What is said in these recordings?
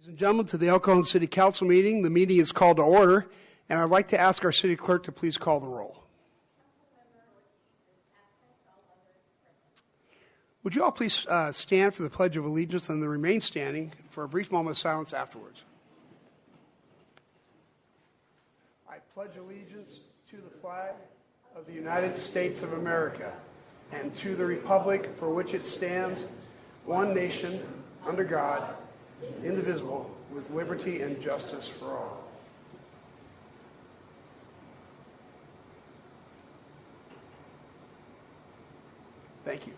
Ladies and gentlemen, to the El Cajon City Council meeting. The meeting is called to order, and I'd like to ask our city clerk to please call the roll. Would you all please stand for the Pledge of Allegiance and then remain standing for a brief moment of silence afterwards. I pledge allegiance to the flag of the United States of America and to the republic for which it stands, one nation, under God, indivisible, with liberty and justice for all. Thank you.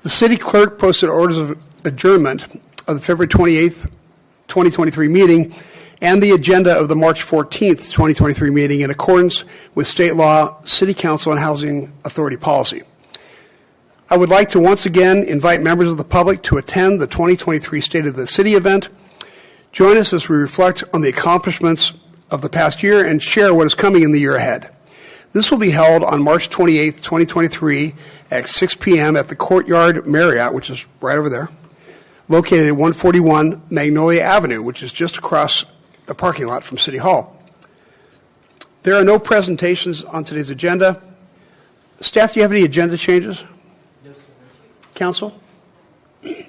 The city clerk posted orders of adjournment of the February 28th, 2023 meeting and the agenda of the March 14th, 2023 meeting in accordance with state law, city council, and housing authority policy. I would like to once again invite members of the public to attend the 2023 State of the City event. Join us as we reflect on the accomplishments of the past year and share what is coming in the year ahead. This will be held on March 28th, 2023 at 6 p.m. at the Courtyard Marriott, which is right over there, located at 141 Magnolia Avenue, which is just across the parking lot from City Hall. There are no presentations on today's agenda. Staff, do you have any agenda changes? No, sir. Council? Okay.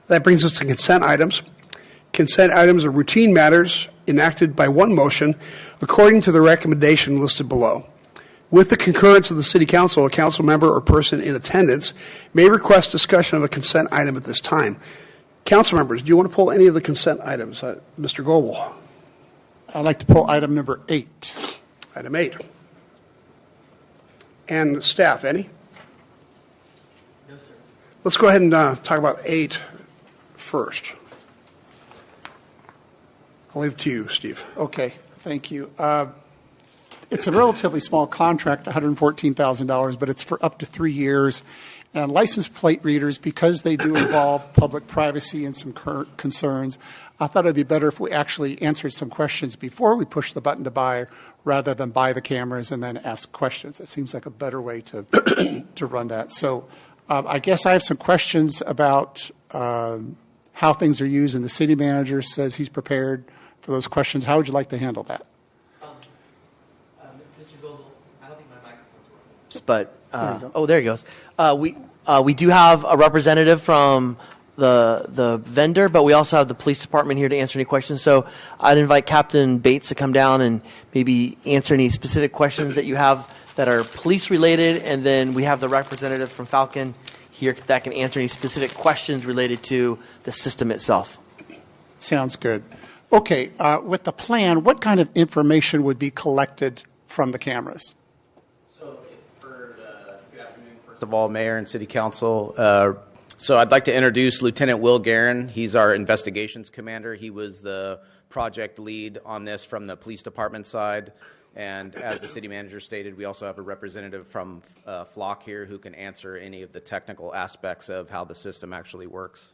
That brings us to consent items. Consent items are routine matters enacted by one motion according to the recommendation listed below. With the concurrence of the City Council, a council member or person in attendance may request discussion of a consent item at this time. Council members, do you want to pull any of the consent items? Mr. Goebel. I'd like to pull item number 8. Item 8. And staff, any? No, sir. Let's go ahead and talk about 8 first. I'll leave it to you, Steve. Okay, thank you. It's a relatively small contract, $114,000, but it's for up to 3 years. And license plate readers, because they do involve public privacy and some concerns, I thought it would be better if we actually answered some questions before we push the button to buy, rather than buy the cameras and then ask questions. It seems like a better way to to run that. So I guess I have some questions about how things are used, and the city manager says he's prepared for those questions. How would you like to handle that? Mr. Goebel, I don't think my microphone's working. But there he goes. We do have a representative from the vendor, but we also have the police department here to answer any questions. So I'd invite Captain Bates to come down and maybe answer any specific questions that you have that are police related, and then we have the representative from Falcon here that can answer any specific questions related to the system itself. Sounds good. Okay, with the plan, what kind of information would be collected from the cameras? Good afternoon, first of all, Mayor and City Council. So I'd like to introduce Lieutenant Will Guerin. He's our investigations commander. He was the project lead on this from the police department side. And as the city manager stated, we also have a representative from Flock here who can answer any of the technical aspects of how the system actually works.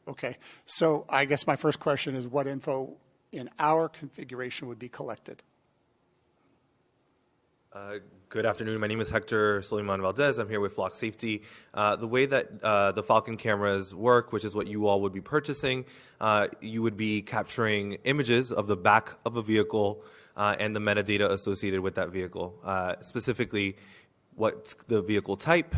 Okay, so I guess my first question is what info in our configuration would be collected? Good afternoon. My name is Hector Soliman Valdez. I'm here with Flock Safety. The way that the Falcon cameras work, which is what you all would be purchasing, you would be capturing images of the back of a vehicle and the metadata associated with that vehicle, specifically what's the vehicle type,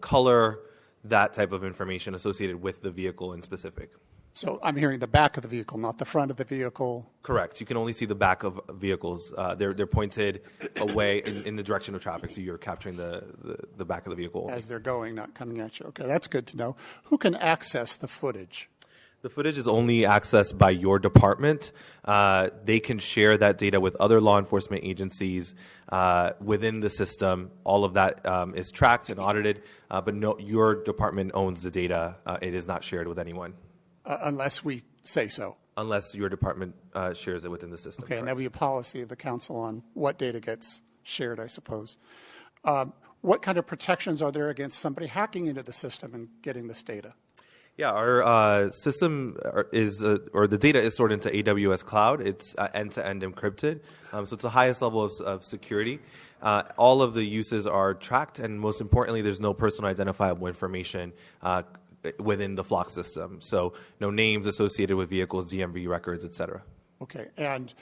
color, that type of information associated with the vehicle in specific. So I'm hearing the back of the vehicle, not the front of the vehicle. Correct. You can only see the back of vehicles. They're pointed away in the direction of traffic, so you're capturing the back of the vehicle. As they're going, not coming at you. Okay, that's good to know. Who can access the footage? The footage is only accessed by your department. They can share that data with other law enforcement agencies within the system. All of that is tracked and audited, but no, your department owns the data. It is not shared with anyone. Unless we say so. Unless your department shares it within the system. Okay, and that would be a policy of the council on what data gets shared, I suppose. What kind of protections are there against somebody hacking into the system and getting this data? Yeah, our system is, or the data is stored into AWS Cloud. It's end-to-end encrypted, so it's the highest level of security. All of the uses are tracked, and most importantly, there's no personal identifiable information within the Flock system. So no names associated with vehicles, DMV records, et cetera. Okay, and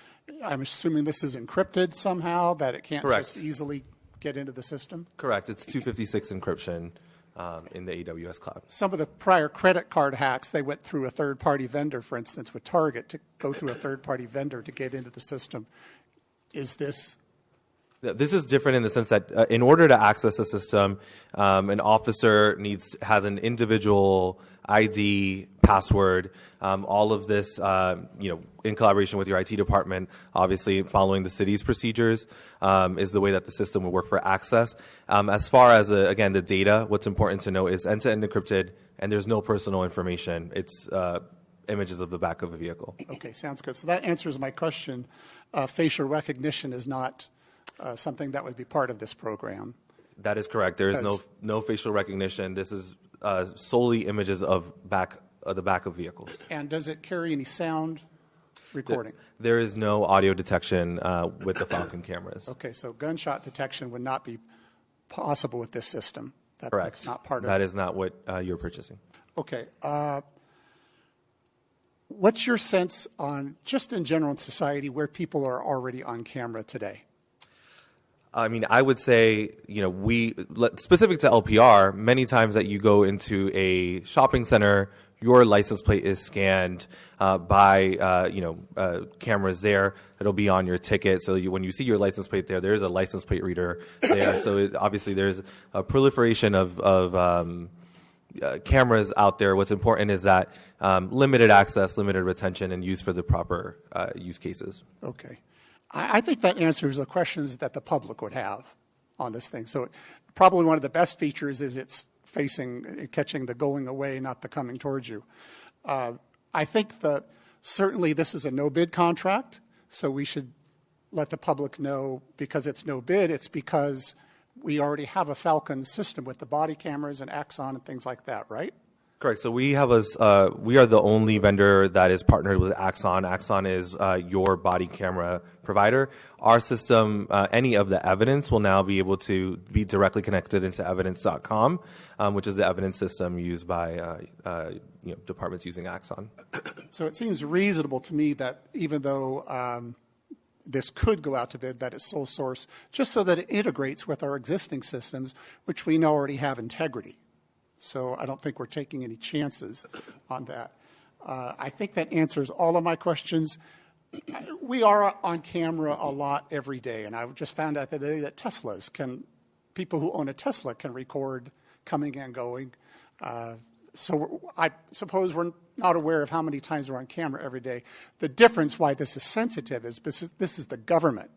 I'm assuming this is encrypted somehow, that it can't Correct. just easily get into the system? Correct. It's 256 encryption in the AWS Cloud. Some of the prior credit card hacks, they went through a third-party vendor, for instance, with Target, to go through a third-party vendor to get into the system. Is this? This is different in the sense that in order to access the system, an officer has an individual ID, password, all of this, in collaboration with your IT department, obviously following the city's procedures, is the way that the system will work for access. As far as, again, the data, what's important to know is end-to-end encrypted, and there's no personal information. It's images of the back of a vehicle. Okay, sounds good. So that answers my question. Facial recognition is not something that would be part of this program. That is correct. There is no facial recognition. This is solely images of the back of vehicles. And does it carry any sound recording? There is no audio detection with the Falcon cameras. Okay, so gunshot detection would not be possible with this system. Correct. That's not part of that is not what you're purchasing. Okay. What's your sense on, just in general in society, where people are already on camera today? I mean, I would say, specific to LPR, many times that you go into a shopping center, your license plate is scanned by, cameras there. It'll be on your ticket. So when you see your license plate there's a license plate reader there. So obviously there's a proliferation of cameras out there. What's important is that limited access, limited retention, and use for the proper use cases. Okay. I think that answers the questions that the public would have on this thing. So probably one of the best features is it's catching the going away, not the coming towards you. I think certainly this is a no-bid contract, so we should let the public know because it's no bid, it's because we already have a Falcon system with the body cameras and Axon and things like that, right? Correct. So we are the only vendor that is partnered with Axon. Axon is your body camera provider. Our system, any of the evidence will now be able to be directly connected into evidence.com, which is the evidence system used by departments using Axon. So it seems reasonable to me that even though this could go out to bid, that it's sole source, just so that it integrates with our existing systems, which we know already have integrity. So I don't think we're taking any chances on that. I think that answers all of my questions. We are on camera a lot every day, and I just found out today that people who own a Tesla can record coming and going. So I suppose we're not aware of how many times we're on camera every day. The difference why this is sensitive is this is the government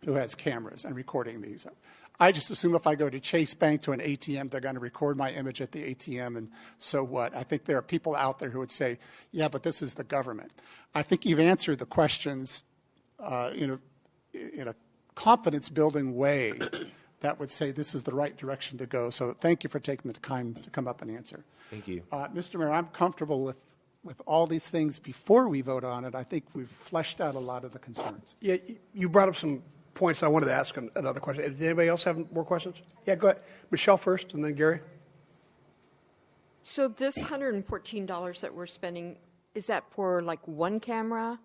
who has cameras and recording these. I just assume if I go to Chase Bank to an ATM, they're going to record my image at the ATM, and so what? I think there are people out there who would say, yeah, but this is the government. I think you've answered the questions in a confidence-building way that would say this is the right direction to go. So thank you for taking the time to come up and answer. Thank you. Mr. Mayor, I'm comfortable with all these things before we vote on it. I think we've fleshed out a lot of the concerns. Yeah, you brought up some points. I wanted to ask another question. Does anybody else have more questions? Yeah, go ahead. Michelle first, and then Gary. So this $114 that we're spending, is that for like one camera?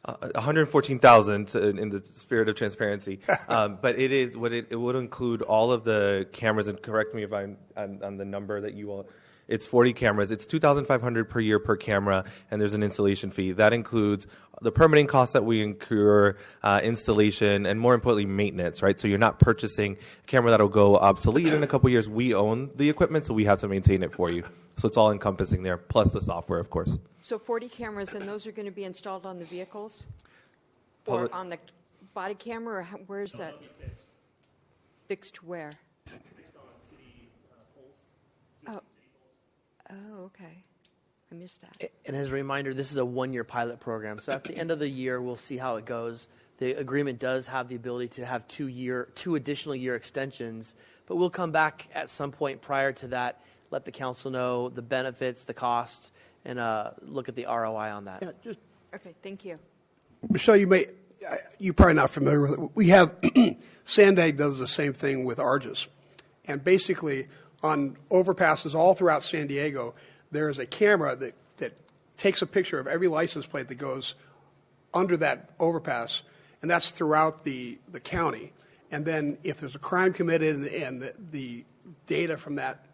114,000 in the spirit of transparency, but it would include all of the cameras. And correct me if I'm on the number that you all. It's 40 cameras. It's $2,500 per year per camera, and there's an installation fee. That includes the permitting costs that we incur, installation, and more importantly, maintenance, right? So you're not purchasing a camera that'll go obsolete in a couple years. We own the equipment, so we have to maintain it for you. So it's all encompassing there, plus the software, of course. So 40 cameras, and those are going to be installed on the vehicles? Or on the body camera, or where's that? Fixed where? Fixed on city poles. Oh, okay. I missed that. And as a reminder, this is a one-year pilot program. So at the end of the year, we'll see how it goes. The agreement does have the ability to have two additional year extensions, but we'll come back at some point prior to that, let the council know the benefits, the cost, and look at the ROI on that. Yeah, just, Okay, thank you. Michelle, you're probably not familiar with it. We have, Sandag does the same thing with Argus. And basically, on overpasses all throughout San Diego, there is a camera that takes a picture of every license plate that goes under that overpass, and that's throughout the county. And then if there's a crime committed and the data from that,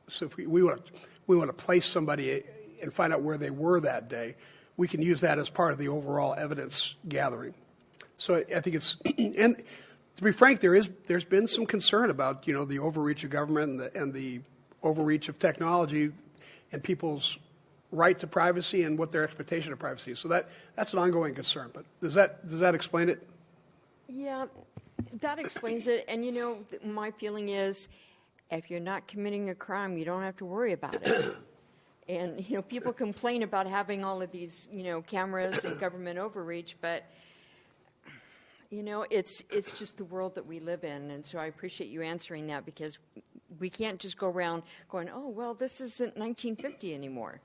so if we want to place somebody and find out where they were that day, we can use that as part of the overall evidence gathering. So I think it's, and to be frank, there's been some concern about, the overreach of government and the overreach of technology and people's right to privacy and what their expectation of privacy is. So that's an ongoing concern. But does that explain it? Yeah, that explains it. And, my feeling is if you're not committing a crime, you don't have to worry about it. And, people complain about having all of these, cameras and government overreach, but, it's just the world that we live in. And so I appreciate you answering that, because we can't just go around going, oh, well, this isn't 1950 anymore.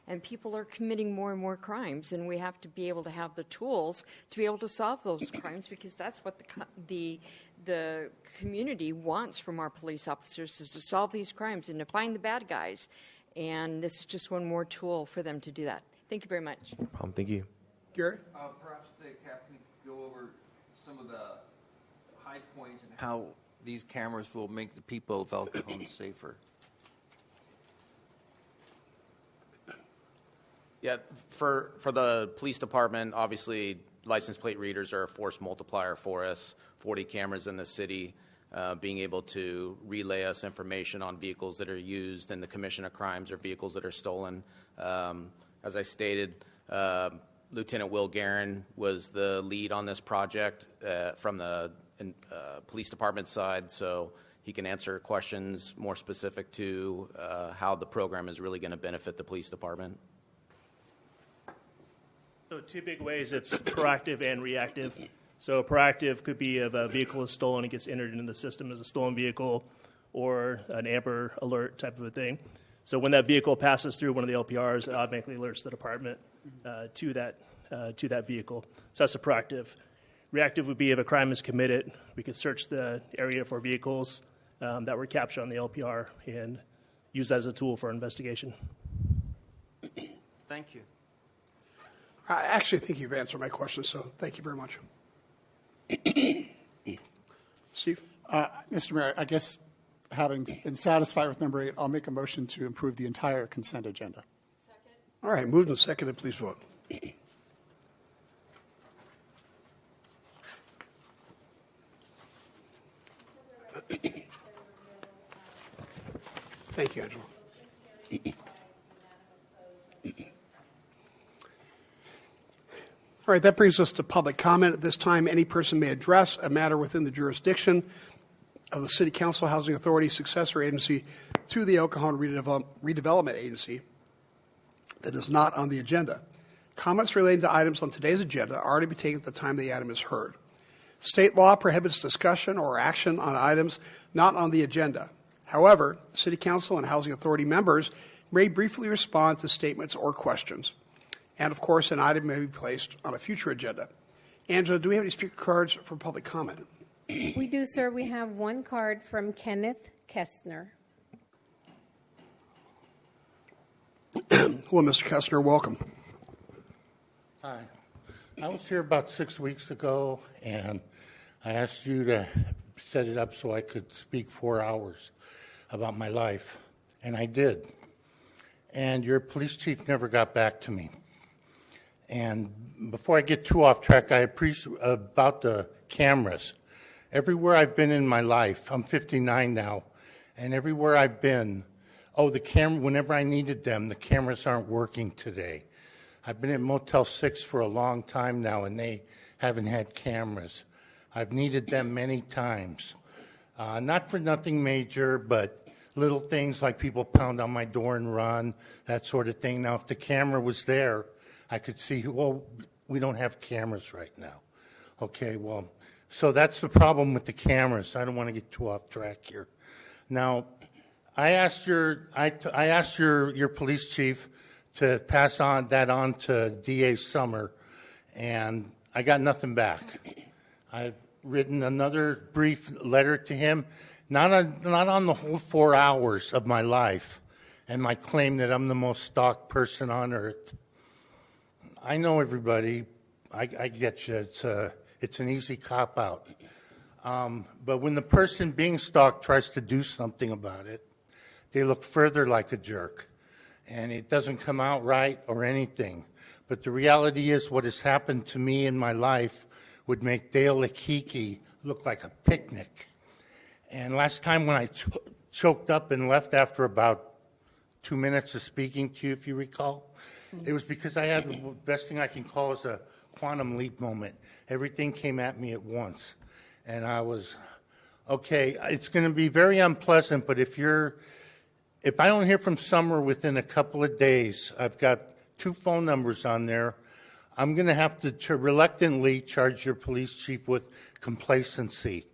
And people are committing more and more crimes, and we have to be able to have the tools to be able to solve those crimes, because that's what the community wants from our police officers, is to solve these crimes and to find the bad guys. And this is just one more tool for them to do that. Thank you very much. No problem. Thank you. Gary? Perhaps the captain could go over some of the high points and how these cameras will make the people of El Cajon safer. Yeah, for the police department, obviously, license plate readers are a force multiplier for us. 40 cameras in the city, being able to relay us information on vehicles that are used in the commission of crimes or vehicles that are stolen. As I stated, Lieutenant Will Guerin was the lead on this project from the police department side, so he can answer questions more specific to how the program is really going to benefit the police department. So two big ways, it's proactive and reactive. So proactive could be if a vehicle is stolen, it gets entered into the system as a stolen vehicle or an Amber Alert type of a thing. So when that vehicle passes through one of the LPRs, it automatically alerts the department to that vehicle. So that's a proactive. Reactive would be if a crime is committed, we could search the area for vehicles that were captured on the LPR and use that as a tool for investigation. Thank you. I actually think you've answered my question, so thank you very much. Steve? Mr. Mayor, I guess having been satisfied with number 8, I'll make a motion to approve the entire consent agenda. All right, moved and seconded. Please vote. Thank you, Angela. All right, that brings us to public comment. At this time, any person may address a matter within the jurisdiction of the City Council, Housing Authority, successor agency through the El Cajon Redevelopment Agency that is not on the agenda. Comments relating to items on today's agenda are to be taken at the time the item is heard. State law prohibits discussion or action on items not on the agenda. However, City Council and Housing Authority members may briefly respond to statements or questions. And, of course, an item may be placed on a future agenda. Angela, do we have any speaker cards for public comment? We do, sir. We have one card from Kenneth Kestner. Well, Mr. Kestner, welcome. Hi. I was here about 6 weeks ago, and I asked you to set it up so I could speak 4 hours about my life, and I did. And your police chief never got back to me. And before I get too off track, I appreciate about the cameras. Everywhere I've been in my life, I'm 59 now, and everywhere I've been, the camera, whenever I needed them, the cameras aren't working today. I've been at Motel 6 for a long time now, and they haven't had cameras. I've needed them many times. Not for nothing major, but little things like people pound on my door and run, that sort of thing. Now, if the camera was there, I could see, well, we don't have cameras right now. Okay, well, so that's the problem with the cameras. I don't want to get too off track here. Now, I asked your police chief to pass on to DA Summer, and I got nothing back. I've written another brief letter to him, not on the whole 4 hours of my life, and my claim that I'm the most stalked person on earth. I know everybody. I get you. It's an easy cop out. But when the person being stalked tries to do something about it, they look further like a jerk. And it doesn't come out right or anything. But the reality is what has happened to me in my life would make Dale Akiki look like a picnic. And last time when I choked up and left after about 2 minutes of speaking to you, if you recall, it was because I had the best thing I can call is a quantum leap moment. Everything came at me at once. And I was, okay, it's going to be very unpleasant, but if I don't hear from Summer within a couple of days, I've got 2 phone numbers on there, I'm going to have to reluctantly charge your police chief with complacency.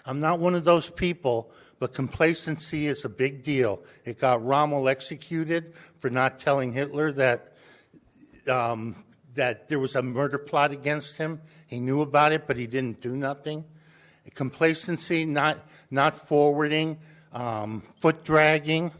I'm not one of those people, but complacency is a big deal. It got Rommel executed for not telling Hitler that there was a murder plot against him. He knew about it, but he didn't do nothing. Complacency, not forwarding, foot dragging.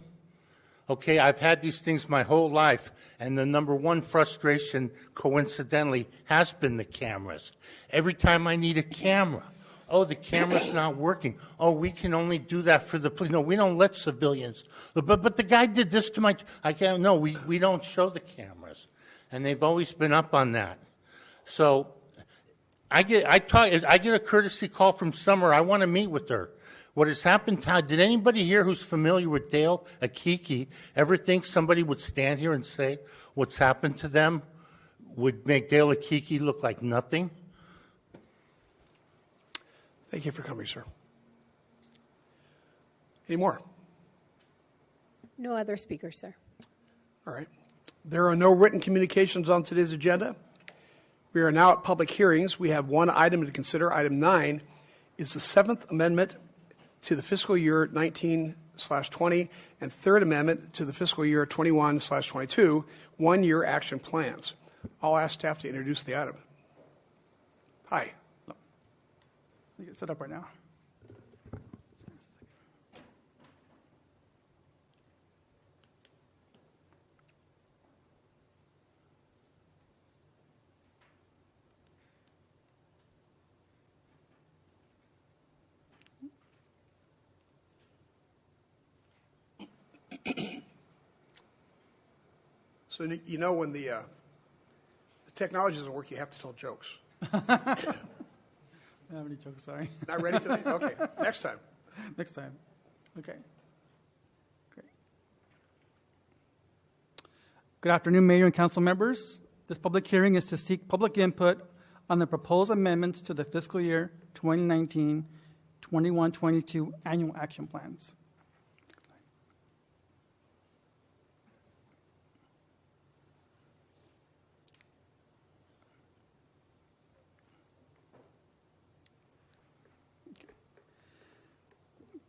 Okay, I've had these things my whole life, and the number one frustration, coincidentally, has been the cameras. Every time I need a camera, oh, the camera's not working. Oh, we can only do that for the police. No, we don't let civilians. But the guy did this to my. I can't. No, we don't show the cameras, and they've always been up on that. So I get a courtesy call from Summer. I want to meet with her. What has happened? Did anybody here who's familiar with Dale Akiki ever think somebody would stand here and say what's happened to them would make Dale Akiki look like nothing? Thank you for coming, sir. Any more? No other speakers, sir. All right. There are no written communications on today's agenda. We are now at public hearings. We have one item to consider. Item 9 is the 7th Amendment to the fiscal year 19/20 and 3rd Amendment to the fiscal year 21/22 one-year action plans. I'll ask staff to introduce the item. Hi. Get set up right now. So you know when the technology doesn't work, you have to tell jokes. I don't have any jokes, sorry. Not ready today? Okay, next time. Next time. Okay. Great. Good afternoon, Mayor and Council members. This public hearing is to seek public input on the proposed amendments to the fiscal year 2019-21-22 annual action plans.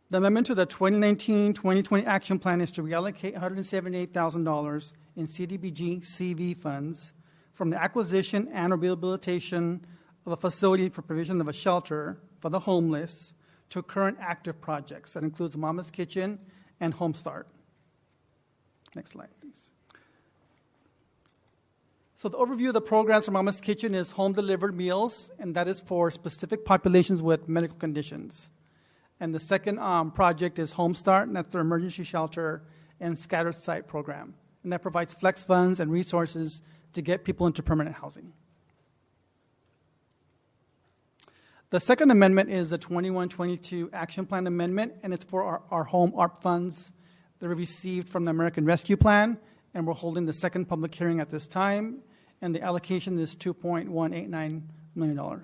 The amendment to the 2019-2020 action plan is to reallocate $178,000 in CDBG CV funds from the acquisition and rehabilitation of a facility for provision of a shelter for the homeless to current active projects. That includes Mama's Kitchen and Home Start. Next slide, please. So the overview of the programs for Mama's Kitchen is home-delivered meals, and that is for specific populations with medical conditions. And the second project is Home Start, and that's their emergency shelter and scattered site program. And that provides flex funds and resources to get people into permanent housing. The second amendment is the 21-22 Action Plan Amendment, and it's for our home ARP funds that we received from the American Rescue Plan, and we're holding the second public hearing at this time, and the allocation is $2.189 million.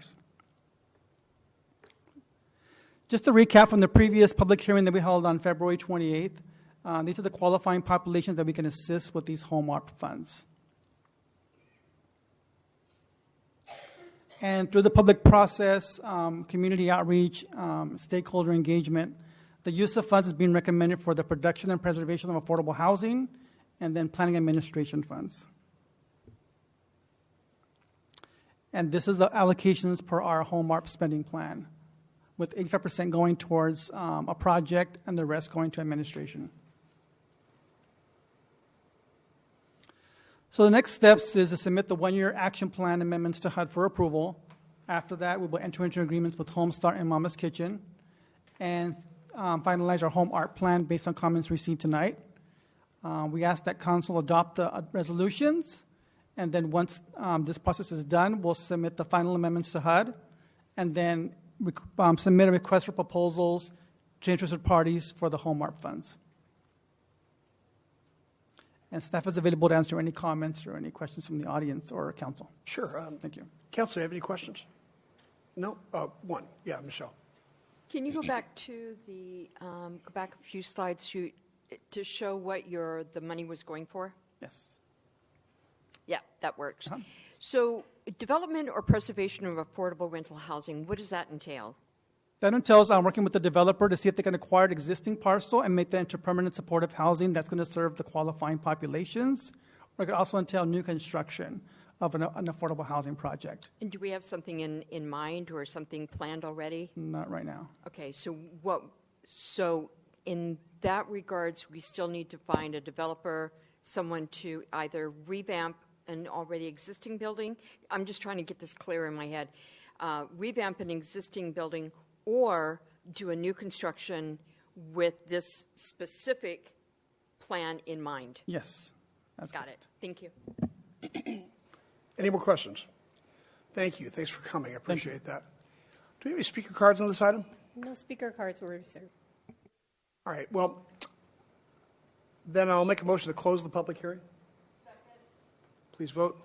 Just to recap from the previous public hearing that we held on February 28th, these are the qualifying populations that we can assist with these home ARP funds. And through the public process, community outreach, stakeholder engagement, The use of funds is being recommended for the production and preservation of affordable housing, and then planning administration funds. And this is the allocations per our home ARP spending plan, with 85% going towards a project and the rest going to administration. So the next steps is to submit the one-year action plan amendments to HUD for approval. After that, we will enter into agreements with Homestart and Mama's Kitchen and finalize our home ARP plan based on comments received tonight. We ask that council adopt the resolutions, and then once this process is done, we'll submit the final amendments to HUD, and then submit a request for proposals to interested parties for the home ARP funds. And staff is available to answer any comments or any questions from the audience or council. Sure. Thank you. Council, have any questions? No? One. Yeah, Michelle. Can you go back to go back a few slides to show what the money was going for? Yes. Yeah, that works. So development or preservation of affordable rental housing, what does that entail? That entails working with the developer to see if they can acquire an existing parcel and make that into permanent supportive housing that's going to serve the qualifying populations. Or it could also entail new construction of an affordable housing project. And do we have something in mind or something planned already? Not right now. Okay, so in that regards, we still need to find a developer, someone to either revamp an already existing building. I'm just trying to get this clear in my head. Revamp an existing building or do a new construction with this specific plan in mind. Yes. That's Got correct. it. Thank you. Any more questions? Thank you. Thanks for coming. I appreciate that. Do we have any speaker cards on this item? No speaker cards were reserved. All right. Well, then I'll make a motion to close the public hearing. Second. Please vote.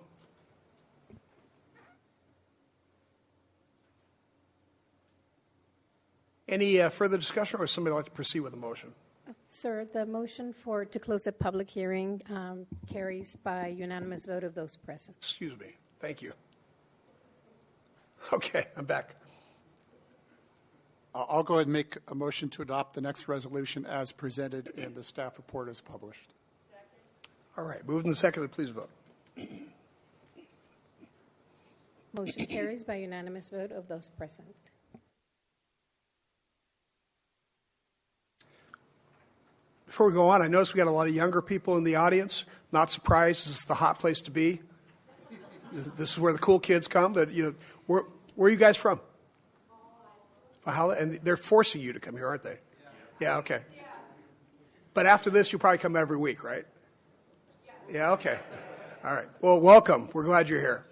Any further discussion, or would somebody like to proceed with the motion? Sir, the motion to close the public hearing carries by unanimous vote of those present. Excuse me. Thank you. Okay, I'm back. I'll go ahead and make a motion to adopt the next resolution as presented and the staff report as published. All right, moved and seconded. Please vote. Motion carries by unanimous vote of those present. Before we go on, I noticed we got a lot of younger people in the audience. Not surprised. This is the hot place to be. This is where the cool kids come. But where are you guys from? Valhalla, and they're forcing you to come here, aren't they? Yeah. Okay. But after this, you'll probably come every week, right? Yeah. Okay. All right. Well, welcome. We're glad you're here.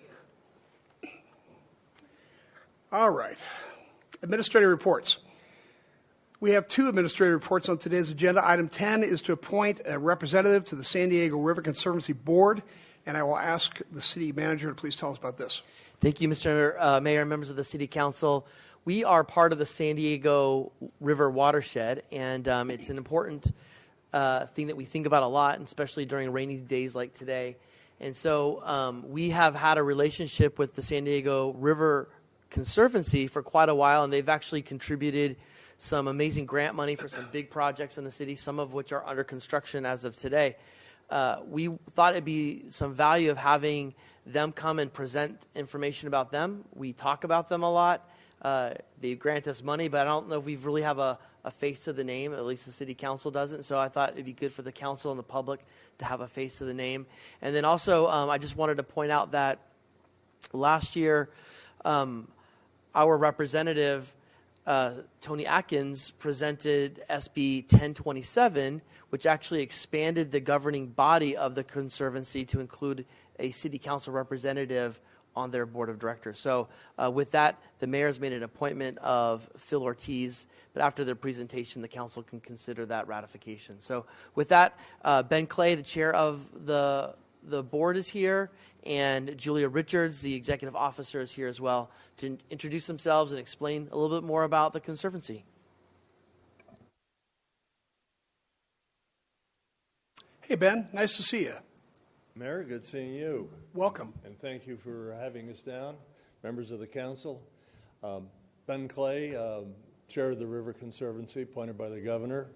All right. Administrative reports. We have two administrative reports on today's agenda. Item 10 is to appoint a representative to the San Diego River Conservancy Board, and I will ask the city manager to please tell us about this. Thank you, Mr. Mayor and members of the City Council. We are part of the San Diego River watershed, and it's an important thing that we think about a lot, and especially during rainy days like today. And so we have had a relationship with the San Diego River Conservancy for quite a while, and they've actually contributed some amazing grant money for some big projects in the city, some of which are under construction as of today. We thought it'd be some value of having them come and present information about them. We talk about them a lot. They grant us money, but I don't know if we really have a face to the name. At least the city council doesn't. So I thought it'd be good for the council and the public to have a face to the name. And then also, I just wanted to point out that last year, our representative, Tony Atkins, presented SB 1027, which actually expanded the governing body of the Conservancy to include a city council representative on their board of directors. So with that, the mayor's made an appointment of Phil Ortiz, but after their presentation, the council can consider that ratification. So with that, Ben Clay, the chair of the board, is here, and Julia Richards, the executive officer, is here as well to introduce themselves and explain a little bit more about the Conservancy. Hey, Ben, nice to see you. Mayor, good seeing you. Welcome. And thank you for having us down, members of the council. Ben Clay, chair of the River Conservancy, appointed by the governor.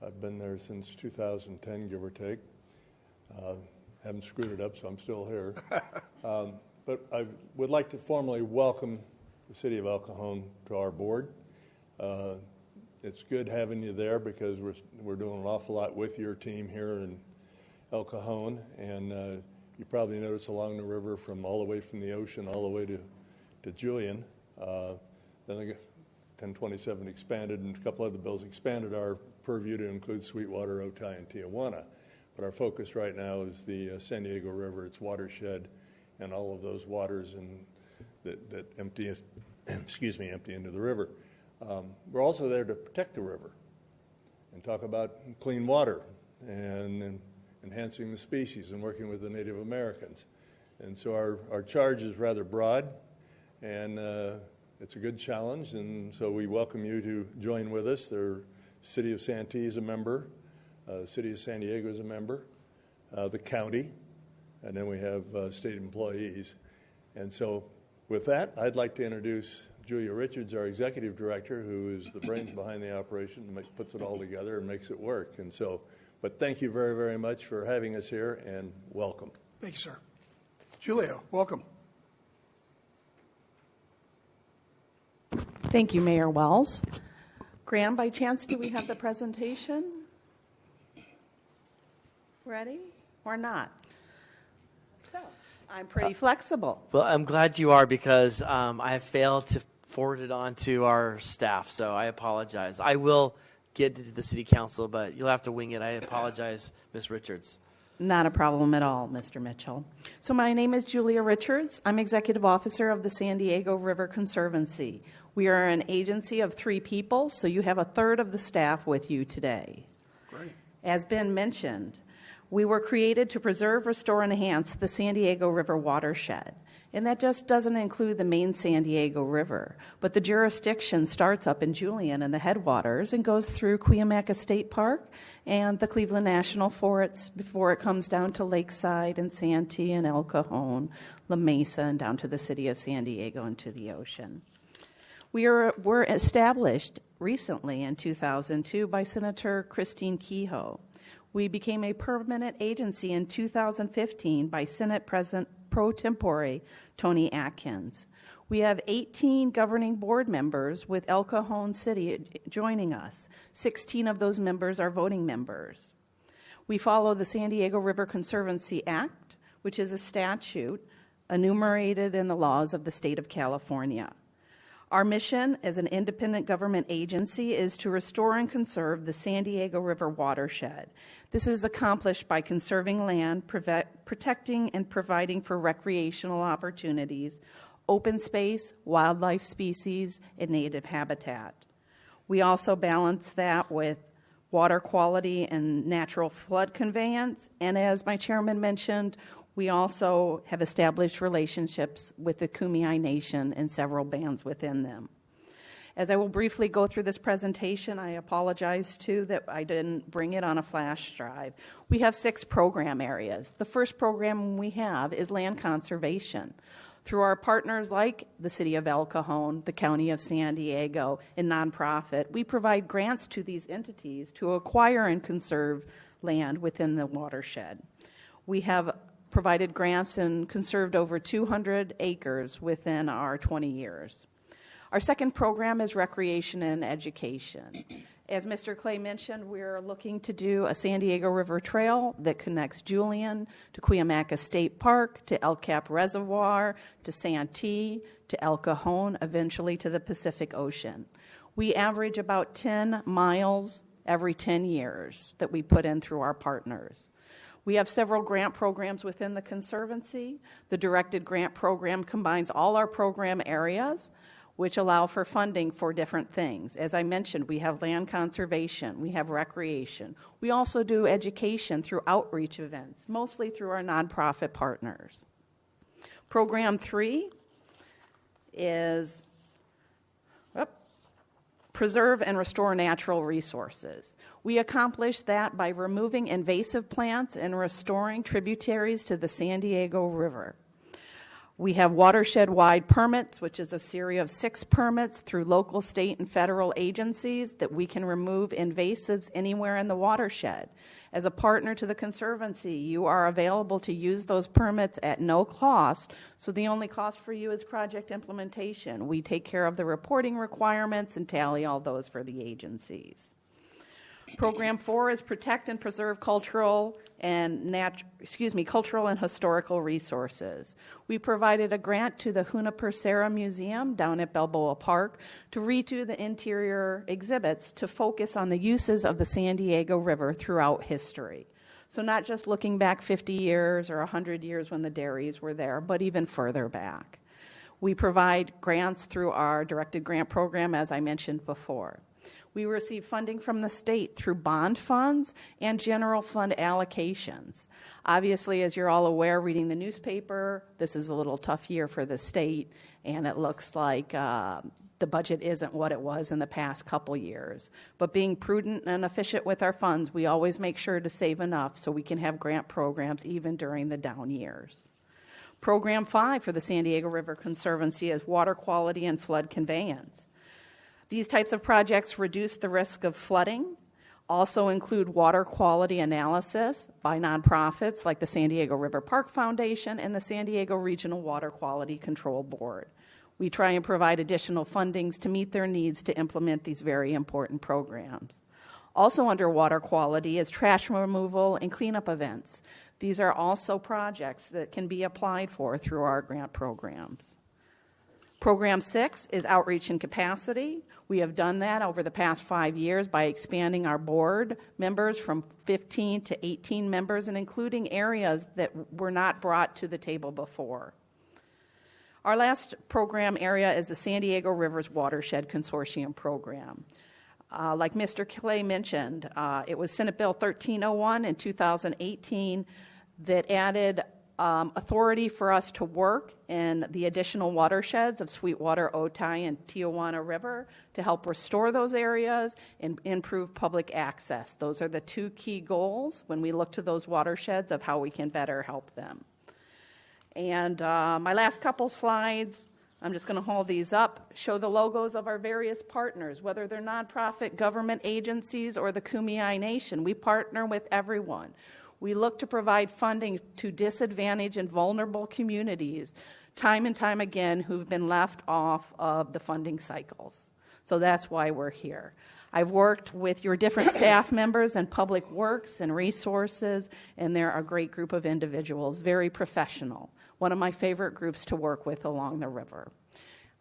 I've been there since 2010, give or take. Haven't screwed it up, so I'm still here. But I would like to formally welcome the city of El Cajon to our board. It's good having you there because we're doing an awful lot with your team here in El Cajon, and you probably notice along the river from all the way from the ocean all the way to Julian. Then 1027 expanded, and a couple other bills expanded our purview to include Sweetwater, Otay, and Tijuana. But our focus right now is the San Diego River, its watershed, and all of those waters that empty into the river. We're also there to protect the river and talk about clean water and enhancing the species and working with the Native Americans. And so our charge is rather broad, and it's a good challenge, and so we welcome you to join with us. The City of Santee is a member, the City of San Diego is a member, the county, and then we have state employees. And so with that, I'd like to introduce Julia Richards, our executive director, who is the brains behind the operation, puts it all together and makes it work. And so, but thank you very, very much for having us here, and welcome. Thank you, sir. Julia, welcome. Thank you, Mayor Wells. Graham, by chance, do we have the presentation ready or not? So, I'm pretty flexible. Well, I'm glad you are because I have failed to forward it on to our staff, so I apologize. I will get it to the city council, but you'll have to wing it. I apologize, Ms. Richards. Not a problem at all, Mr. Mitchell. So my name is Julia Richards. I'm executive officer of the San Diego River Conservancy. We are an agency of 3 people, so you have a third of the staff with you today. Great. As Ben mentioned, we were created to preserve, restore, and enhance the San Diego River watershed. And that just doesn't include the main San Diego River, but the jurisdiction starts up in Julian and the headwaters and goes through Cuyamaca State Park and the Cleveland National Forests before it comes down to Lakeside and Santee and El Cajon, La Mesa, and down to the city of San Diego and to the ocean. We were established recently in 2002 by Senator Christine Kehoe. We became a permanent agency in 2015 by Senate President pro tempore Tony Atkins. We have 18 governing board members with El Cajon City joining us. 16 of those members are voting members. We follow the San Diego River Conservancy Act, which is a statute enumerated in the laws of the state of California. Our mission as an independent government agency is to restore and conserve the San Diego River watershed. This is accomplished by conserving land, protecting and providing for recreational opportunities, open space, wildlife species, and native habitat. We also balance that with water quality and natural flood conveyance, and as my chairman mentioned, we also have established relationships with the Kumeyaay Nation and several bands within them. As I will briefly go through this presentation, I apologize too that I didn't bring it on a flash drive. We have 6 program areas. The first program we have is land conservation. Through our partners like the City of El Cajon, the County of San Diego, and nonprofit, we provide grants to these entities to acquire and conserve land within the watershed. We have provided grants and conserved over 200 acres within our 20 years. Our second program is recreation and education. As Mr. Clay mentioned, we're looking to do a San Diego River Trail that connects Julian to Cuyamaca State Park, to El Cap Reservoir, to Santee, to El Cajon, eventually to the Pacific Ocean. We average about 10 miles every 10 years that we put in through our partners. We have several grant programs within the Conservancy. The Directed Grant Program combines all our program areas, which allow for funding for different things. As I mentioned, we have land conservation, we have recreation. We also do education through outreach events, mostly through our nonprofit partners. Program 3 is preserve and restore natural resources. We accomplish that by removing invasive plants and restoring tributaries to the San Diego River. We have watershed-wide permits, which is a series of 6 permits through local, state, and federal agencies that we can remove invasives anywhere in the watershed. As a partner to the Conservancy, you are available to use those permits at no cost, so the only cost for you is project implementation. We take care of the reporting requirements and tally all those for the agencies. Program 4 is protect and preserve cultural and historical resources. We provided a grant to the Juniper Serra Museum down at Balboa Park to redo the interior exhibits to focus on the uses of the San Diego River throughout history. So not just looking back 50 years or 100 years when the dairies were there, but even further back. We provide grants through our directed grant program, as I mentioned before. We receive funding from the state through bond funds and general fund allocations. Obviously, as you're all aware, reading the newspaper, this is a little tough year for the state, and it looks like the budget isn't what it was in the past couple years. But being prudent and efficient with our funds, we always make sure to save enough so we can have grant programs even during the down years. Program 5 for the San Diego River Conservancy is water quality and flood conveyance. These types of projects reduce the risk of flooding, also include water quality analysis by nonprofits like the San Diego River Park Foundation and the San Diego Regional Water Quality Control Board. We try and provide additional fundings to meet their needs to implement these very important programs. Also under water quality is trash removal and cleanup events. These are also projects that can be applied for through our grant programs. Program 6 is outreach and capacity. We have done that over the past 5 years by expanding our board members from 15 to 18 members and including areas that were not brought to the table before. Our last program area is the San Diego Rivers Watershed Consortium program. Like Mr. Clay mentioned, it was Senate Bill 1301 in 2018 that added authority for us to work in the additional watersheds of Sweetwater, Otay, and Tijuana River to help restore those areas and improve public access. Those are the 2 key goals when we look to those watersheds of how we can better help them. And my last couple slides, I'm just going to hold these up, show the logos of our various partners, whether they're nonprofit, government agencies, or the Kumeyaay Nation. We partner with everyone. We look to provide funding to disadvantaged and vulnerable communities time and time again who've been left off of the funding cycles. So that's why we're here. I've worked with your different staff members and public works and resources, and they're a great group of individuals, very professional. One of my favorite groups to work with along the river.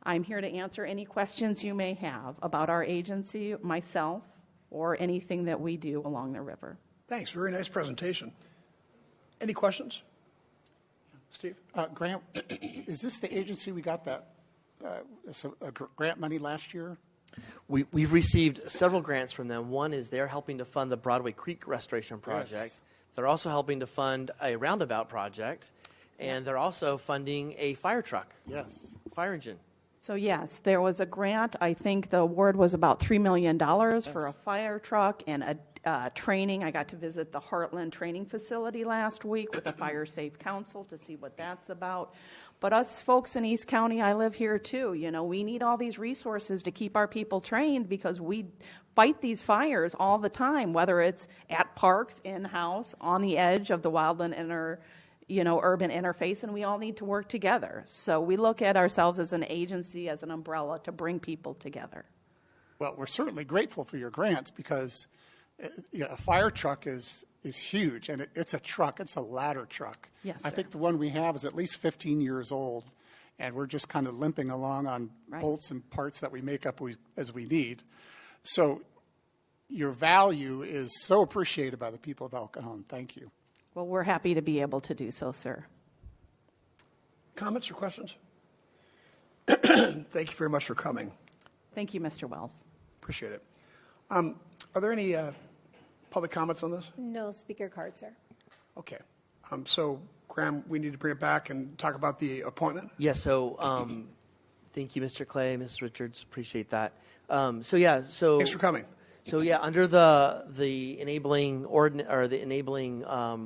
I'm here to answer any questions you may have about our agency, myself, or anything that we do along the river. Thanks. Very nice presentation. Any questions? Steve? Grant, is this the agency we got that grant money last year? We've received several grants from them. One is they're helping to fund the Broadway Creek Restoration Project. Yes. They're also helping to fund a roundabout project. And they're also funding a fire truck. Yes. Fire engine. So yes, there was a grant. I think the award was about $3 million for a fire truck and a training. I got to visit the Heartland training facility last week with the Fire Safe Council to see what that's about. But us folks in East County, I live here too, we need all these resources to keep our people trained because we fight these fires all the time, whether it's at parks, in-house, on the edge of the wildland urban interface, and we all need to work together. So we look at ourselves as an agency, as an umbrella to bring people together. Well, we're certainly grateful for your grants because a fire truck is huge, and it's a truck. It's a ladder truck. Yes, I think the one we have is at least 15 years old, and we're just kind of limping along on bolts and parts that we make up as we need. So your value is so appreciated by the people of El Cajon. Thank you. Well, we're happy to be able to do so, sir. Comments or questions? Thank you very much for coming. Thank you, Mr. Wells. Appreciate it. Are there any public comments on this? No speaker card, sir. Okay. So, Graham, we need to bring it back and talk about the appointment? Yes, thank you, Mr. Clay, Ms. Richards. Appreciate that. Thanks for coming. So yeah, under the enabling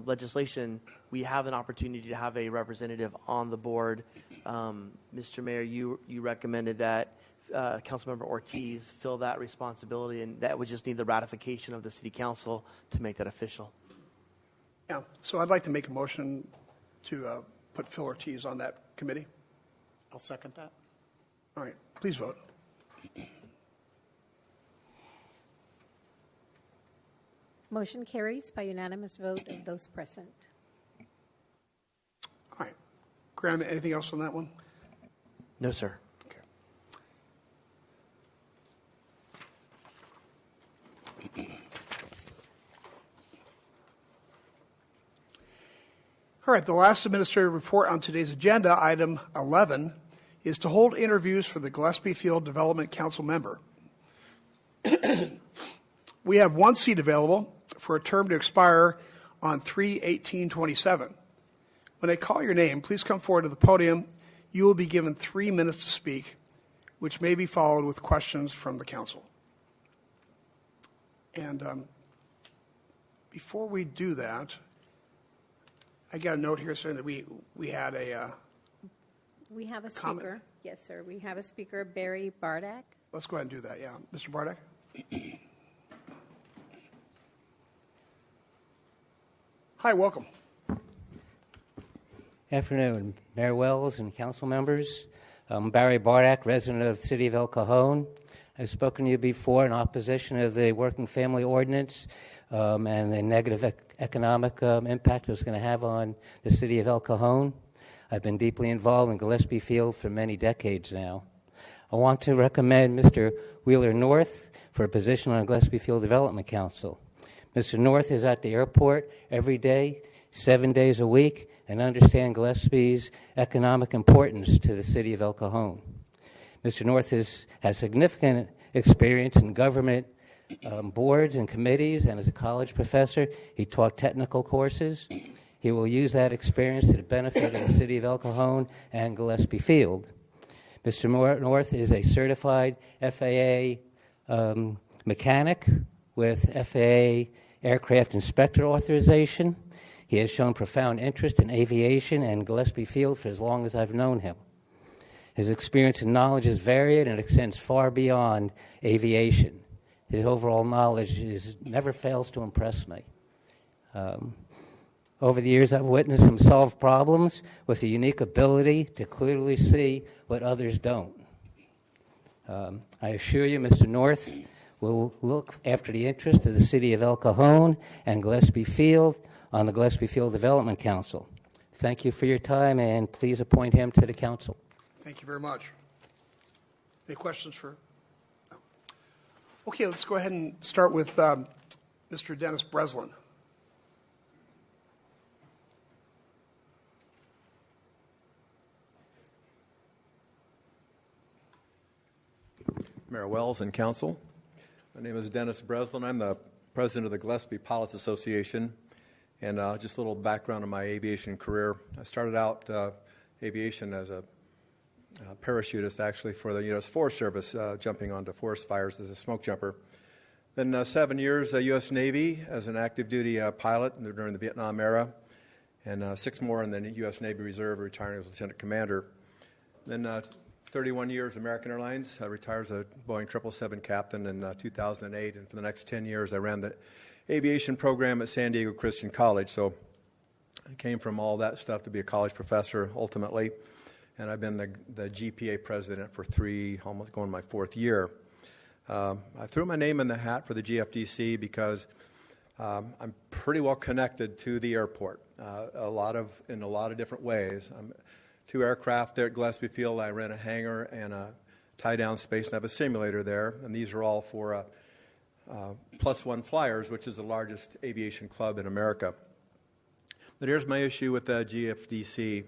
legislation, we have an opportunity to have a representative on the board Mr. Mayor, you recommended that Councilmember Ortiz fill that responsibility, and that would just need the ratification of the City Council to make that official. Yeah, so I'd like to make a motion to put Phil Ortiz on that committee. I'll second that. All right, please vote. Motion carries by unanimous vote of those present. All right. Graham, anything else on that one? No, sir. Okay. All right, the last administrative report on today's agenda, item 11, is to hold interviews for the Gillespie Field Development Council member. We have one seat available for a term to expire on 3/18/27. When I call your name, please come forward to the podium. You will be given 3 minutes to speak, which may be followed with questions from the council. And before we do that, I got a note here saying that we had a We have a comment? speaker. Yes, sir. We have a speaker, Barry Bardak. Let's go ahead and do that, yeah. Mr. Bardak? Hi, welcome. Afternoon, Mayor Wells and council members. I'm Barry Bardak, resident of the city of El Cajon. I've spoken to you before in opposition of the Working Family Ordinance and the negative economic impact it was going to have on the city of El Cajon. I've been deeply involved in Gillespie Field for many decades now. I want to recommend Mr. Wheeler North for a position on Gillespie Field Development Council. Mr. North is at the airport every day, 7 days a week, and understands Gillespie's economic importance to the city of El Cajon. Mr. North has significant experience in government boards and committees, and as a college professor, he taught technical courses. He will use that experience to the benefit of the city of El Cajon and Gillespie Field. Mr. North is a certified FAA mechanic with FAA aircraft inspector authorization. He has shown profound interest in aviation and Gillespie Field for as long as I've known him. His experience and knowledge is varied and extends far beyond aviation. His overall knowledge never fails to impress me. Over the years, I've witnessed him solve problems with a unique ability to clearly see what others don't. I assure you, Mr. North will look after the interest of the city of El Cajon and Gillespie Field on the Gillespie Field Development Council. Thank you for your time, and please appoint him to the council. Thank you very much. Any questions for? No. Okay, let's go ahead and start with Mr. Dennis Breslin. Mayor Wells and council. My name is Dennis Breslin. I'm the president of the Gillespie Pilots Association. And just a little background on my aviation career. I started out aviation as a parachutist, actually, for the U.S. Forest Service, jumping onto forest fires as a smoke jumper. Then 7 years U.S. Navy as an active duty pilot during the Vietnam era, and 6 more in the U.S. Navy Reserve, retiring as lieutenant commander. Then 31 years American Airlines. I retired as a Boeing 777 captain in 2008, and for the next 10 years I ran the aviation program at San Diego Christian College. So I came from all that stuff to be a college professor ultimately, and I've been the GPA president for almost going my 4th year. I threw my name in the hat for the GFDC because I'm pretty well connected to the airport, in a lot of different ways. 2 aircraft there at Gillespie Field. I rent a hangar and a tie-down space, and I have a simulator there, and these are all for Plus One Flyers, which is the largest aviation club in America. But here's my issue with the GFDC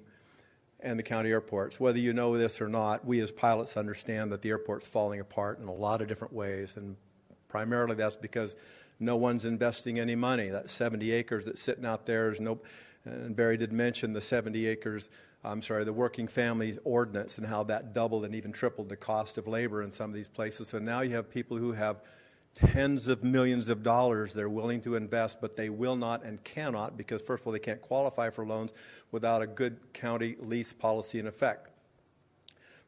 and the county airports. Whether you know this or not, we as pilots understand that the airport's falling apart in a lot of different ways, and primarily that's because no one's investing any money. That 70 acres that's sitting out there is and Barry did mention the 70 acres, the Working Families Ordinance and how that doubled and even tripled the cost of labor in some of these places. So now you have people who have tens of millions of dollars they're willing to invest, but they will not and cannot because, first of all, they can't qualify for loans without a good county lease policy in effect.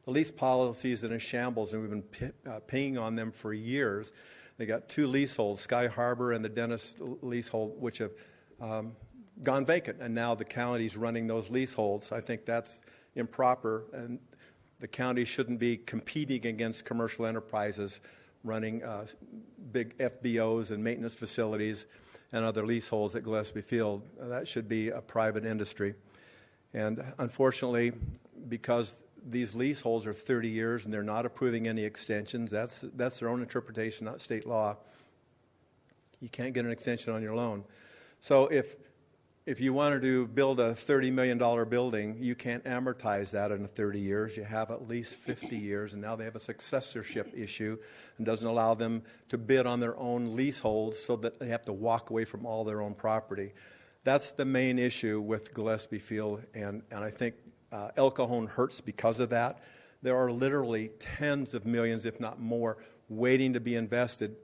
The lease policy is in a shambles, and we've been paying on them for years. They got 2 leaseholds, Sky Harbor and the Dennis leasehold, which have gone vacant, and now the county's running those leaseholds. I think that's improper, and the county shouldn't be competing against commercial enterprises running big FBOs and maintenance facilities and other leaseholds at Gillespie Field. That should be a private industry. And unfortunately, because these leaseholds are 30 years and they're not approving any extensions, that's their own interpretation, not state law. You can't get an extension on your loan. So if you wanted to build a $30 million building, you can't amortize that in 30 years. You have at least 50 years, and now they have a successorship issue and doesn't allow them to bid on their own leaseholds so that they have to walk away from all their own property. That's the main issue with Gillespie Field, and I think El Cajon hurts because of that. There are literally tens of millions, if not more, waiting to be invested,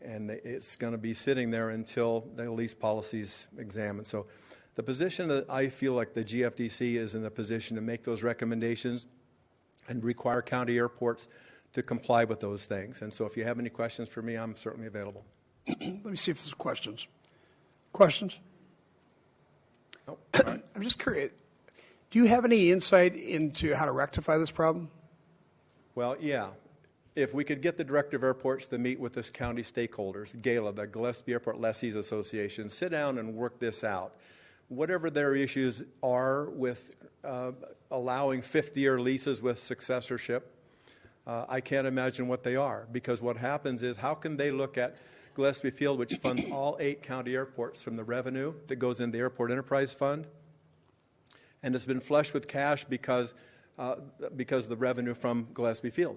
and it's going to be sitting there until the lease policy is examined. So the position that I feel like the GFDC is in the position to make those recommendations and require county airports to comply with those things. And so if you have any questions for me, I'm certainly available. Let me see if there's questions. Questions? Nope. I'm just curious. Do you have any insight into how to rectify this problem? Well, yeah. If we could get the Director of Airports to meet with this county stakeholders, GALA, the Gillespie Airport Lessees Association, sit down and work this out. Whatever their issues are with allowing 50-year leases with successorship, I can't imagine what they are. Because what happens is, how can they look at Gillespie Field, which funds all 8 county airports from the revenue that goes into the Airport Enterprise Fund, and it's been flushed with cash because of the revenue from Gillespie Field?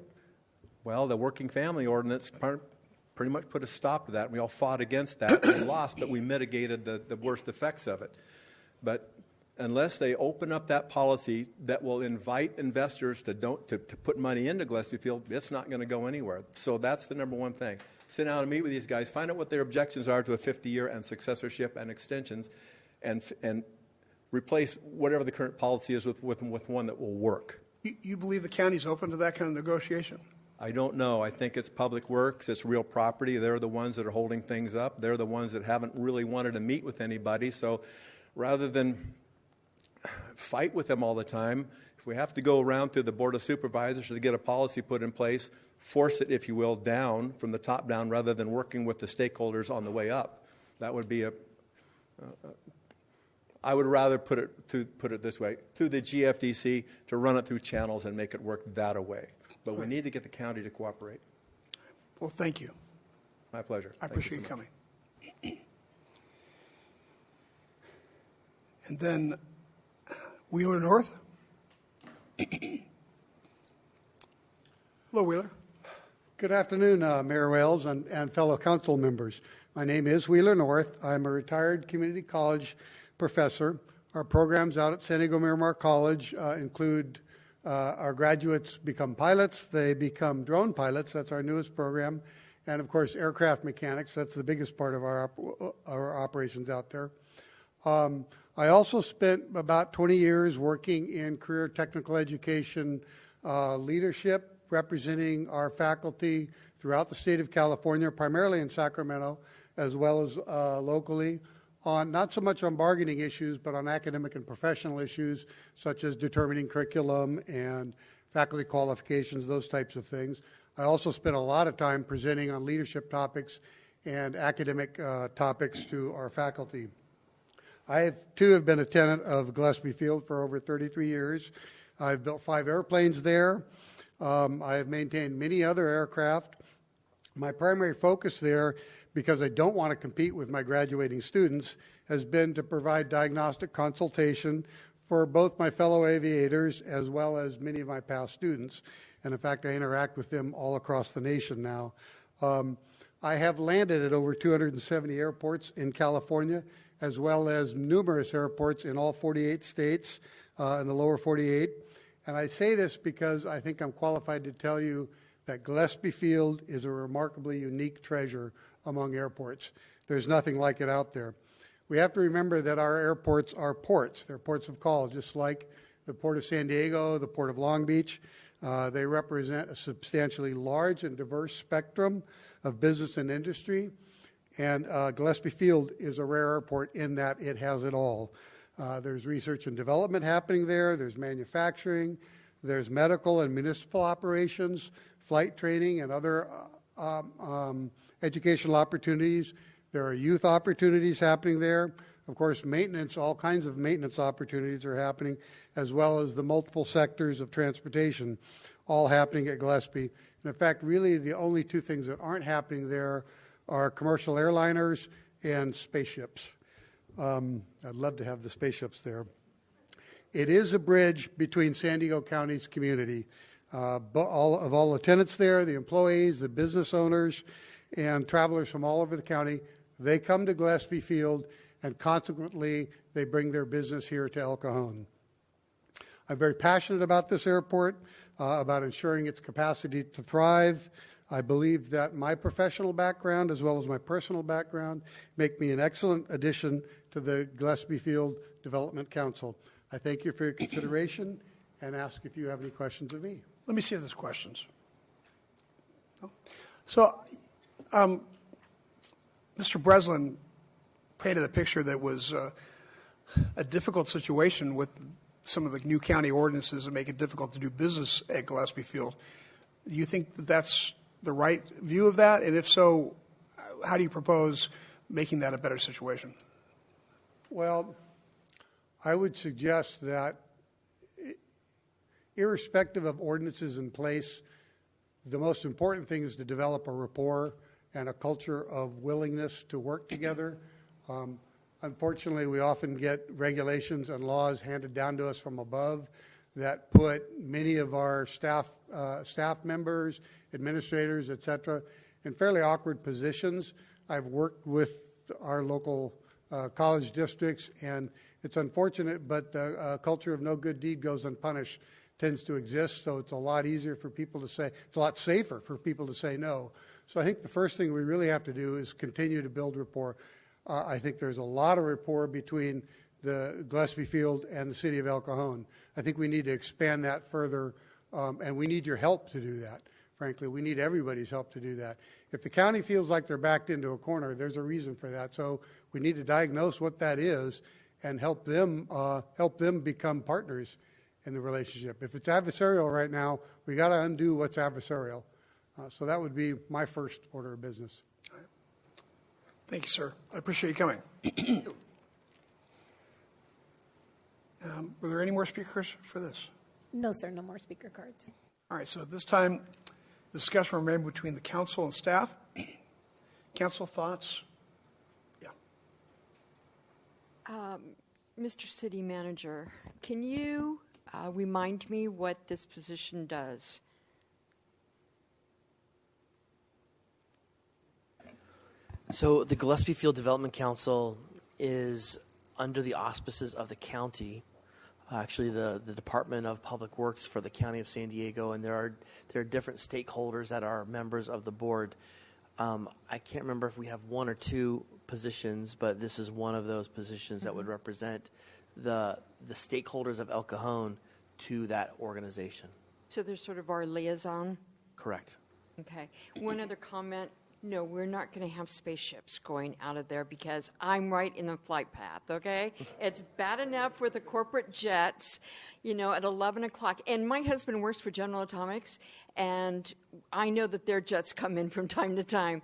Well, the Working Family Ordinance pretty much put a stop to that. We all fought against that and lost, but we mitigated the worst effects of it. But unless they open up that policy that will invite investors to put money into Gillespie Field, it's not going to go anywhere. So that's the number one thing. Sit down and meet with these guys, find out what their objections are to a 50-year and successorship and extensions, and replace whatever the current policy is with one that will work. You believe the county's open to that kind of negotiation? I don't know. I think it's Public Works. It's real property. They're the ones that are holding things up. They're the ones that haven't really wanted to meet with anybody. So rather than fight with them all the time, if we have to go around through the Board of Supervisors to get a policy put in place, force it, if you will, down from the top down rather than working with the stakeholders on the way up. That would be I would rather put it this way, through the GFDC, to run it through channels and make it work that way. But we need to get the county to cooperate. Well, thank you. My pleasure. I appreciate you coming. And then Wheeler North. Hello, Wheeler. Good afternoon, Mayor Wells and fellow council members. My name is Wheeler North. I'm a retired community college professor. Our programs out at San Diego Miramar College include our graduates become pilots. They become drone pilots. That's our newest program. And, of course, aircraft mechanics. That's the biggest part of our operations out there. I also spent about 20 years working in career technical education leadership, representing our faculty throughout the state of California, primarily in Sacramento, as well as locally, on not so much on bargaining issues, but on academic and professional issues, such as determining curriculum and faculty qualifications, those types of things. I also spent a lot of time presenting on leadership topics and academic topics to our faculty. I, too, have been a tenant of Gillespie Field for over 33 years. I've built 5 airplanes there. I have maintained many other aircraft. My primary focus there, because I don't want to compete with my graduating students, has been to provide diagnostic consultation for both my fellow aviators as well as many of my past students. And in fact, I interact with them all across the nation now. I have landed at over 270 airports in California, as well as numerous airports in all 48 states in the lower 48. And I say this because I think I'm qualified to tell you that Gillespie Field is a remarkably unique treasure among airports. There's nothing like it out there. We have to remember that our airports are ports. They're ports of call, just like the Port of San Diego, the Port of Long Beach. They represent a substantially large and diverse spectrum of business and industry. And Gillespie Field is a rare airport in that it has it all. There's research and development happening there. There's manufacturing. There's medical and municipal operations, flight training, and other educational opportunities. There are youth opportunities happening there. Of course, maintenance, all kinds of maintenance opportunities are happening, as well as the multiple sectors of transportation, all happening at Gillespie. And in fact, really the only two things that aren't happening there are commercial airliners and spaceships. I'd love to have the spaceships there. It is a bridge between San Diego County's community. All the tenants there, the employees, the business owners, and travelers from all over the county, they come to Gillespie Field, and consequently, they bring their business here to El Cajon. I'm very passionate about this airport, about ensuring its capacity to thrive. I believe that my professional background, as well as my personal background, make me an excellent addition to the Gillespie Field Development Council. I thank you for your consideration and ask if you have any questions of me. Let me see if there's questions. No? So, Mr. Breslin painted a picture that was a difficult situation with some of the new county ordinances that make it difficult to do business at Gillespie Field. Do you think that that's the right view of that? And if so, how do you propose making that a better situation? Well, I would suggest that irrespective of ordinances in place, the most important thing is to develop a rapport and a culture of willingness to work together. Unfortunately, we often get regulations and laws handed down to us from above that put many of our staff members, administrators, et cetera, in fairly awkward positions. I've worked with our local college districts, and it's unfortunate, but the culture of no good deed goes unpunished tends to exist, so it's a lot easier for people to say, it's a lot safer for people to say no. So I think the first thing we really have to do is continue to build rapport. I think there's a lot of rapport between the Gillespie Field and the city of El Cajon. I think we need to expand that further, and we need your help to do that. Frankly, we need everybody's help to do that. If the county feels like they're backed into a corner, there's a reason for that. So we need to diagnose what that is and help them become partners in the relationship. If it's adversarial right now, we got to undo what's adversarial. So that would be my first order of business. Thank you, sir. I appreciate you coming. Were there any more speakers for this? No, sir, no more speaker cards. All right, so at this time, discussion will remain between the council and staff. Council thoughts? Yeah. Mr. City Manager, can you remind me what this position does? So the Gillespie Field Development Council is under the auspices of the county, actually the Department of Public Works for the County of San Diego, and there are different stakeholders that are members of the board. I can't remember if we have one or two positions, but this is one of those positions that would represent the stakeholders of El Cajon to that organization. So they're sort of our liaison? Correct. Okay. One other comment. No, we're not going to have spaceships going out of there because I'm right in the flight path, okay? It's bad enough with the corporate jets, at 11 o'clock. And my husband works for General Atomics, and I know that their jets come in from time to time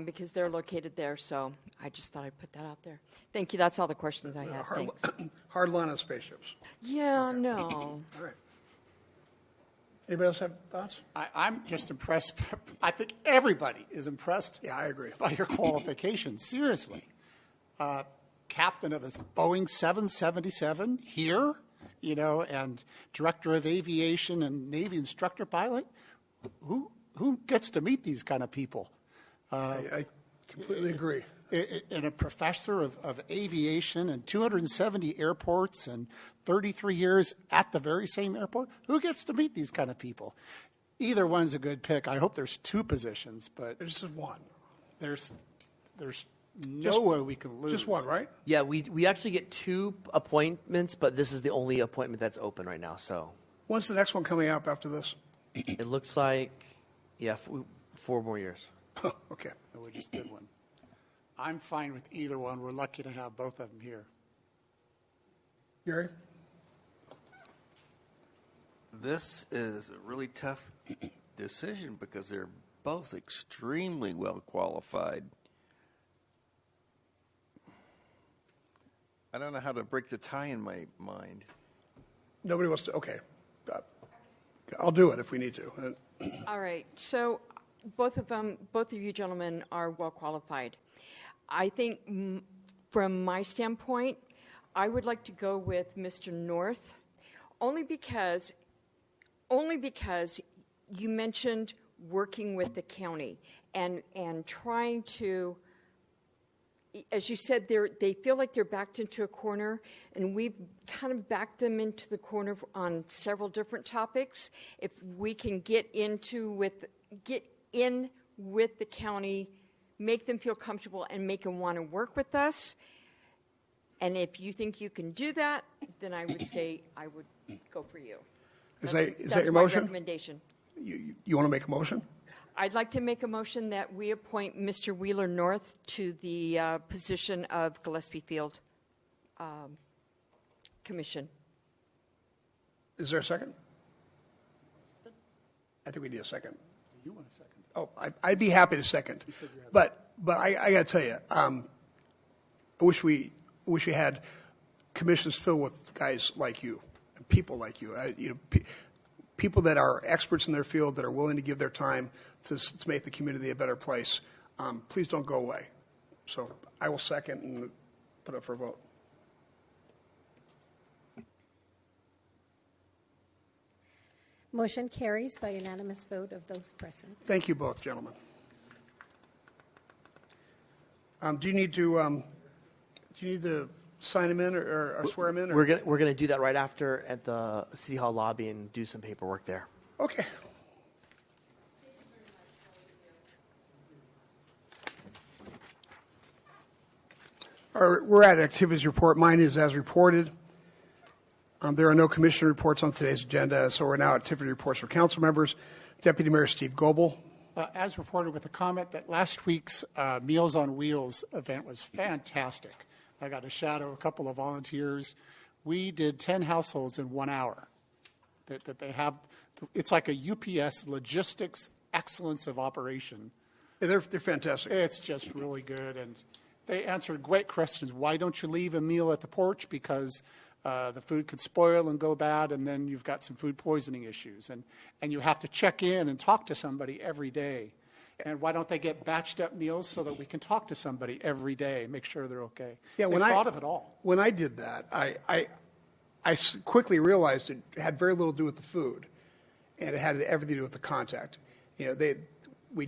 because they're located there. So I just thought I'd put that out there. Thank you. That's all the questions I had. Thanks. Hard line on spaceships. Yeah, okay. No. All right. Anybody else have thoughts? I'm just impressed. I think everybody is impressed. Yeah, I agree. By your qualifications. Seriously. Captain of a Boeing 777 here, and director of aviation and Navy instructor pilot. Who gets to meet these kind of people? I completely agree. And a professor of aviation and 270 airports and 33 years at the very same airport. Who gets to meet these kind of people? Either one's a good pick. I hope there's two positions, but there's just one. There's no way we can lose. Just one, right? Yeah, we actually get two appointments, but this is the only appointment that's open right now. So when's the next one coming up after this? It looks like, yeah, 4 more years. Okay. We just did one. I'm fine with either one. We're lucky to have both of them here. Gary? This is a really tough decision because they're both extremely well qualified. I don't know how to break the tie in my mind. Nobody wants to, okay. I'll do it if we need to. All right. So both of you gentlemen are well qualified. I think from my standpoint, I would like to go with Mr. North, only because you mentioned working with the county and trying to, as you said, they feel like they're backed into a corner, and we've kind of backed them into the corner on several different topics. If we can get in with the county, make them feel comfortable, and make them want to work with us, and if you think you can do that, then I would say I would go for you. Is that your my motion? Recommendation. You want to make a motion? I'd like to make a motion that we appoint Mr. Wheeler North to the position of Gillespie Field Commission. Is there a second? I think we need a second. You want a second? Oh, I'd be happy to second. But I got to tell you, I wish we had commissions filled with guys like you, and people like you. People that are experts in their field, that are willing to give their time to make the community a better place. Please don't go away. So I will second and put up for a vote. Motion carries by unanimous vote of those present. Thank you both, gentlemen. Do you need to sign them in or swear them in? Or? We're gonna do that right after at the City Hall lobby and do some paperwork there. Okay. All right, we're at activities report. Mine is as reported. There are no commission reports on today's agenda, so we're now at activity reports for council members. Deputy Mayor Steve Goebel. As reported with the comment that last week's Meals on Wheels event was fantastic. I got to shadow a couple of volunteers. We did 10 households in 1 hour. That they have, it's like a UPS logistics excellence of operation. Yeah, they're fantastic. It's just really good, and they answered great questions. Why don't you leave a meal at the porch? Because the food could spoil and go bad, and then you've got some food poisoning issues. And you have to check in and talk to somebody every day. And why don't they get batched up meals so that we can talk to somebody every day, make sure they're okay? Yeah, They've thought of it all. When I did that, I quickly realized it had very little to do with the food, and it had everything to do with the contact. You know,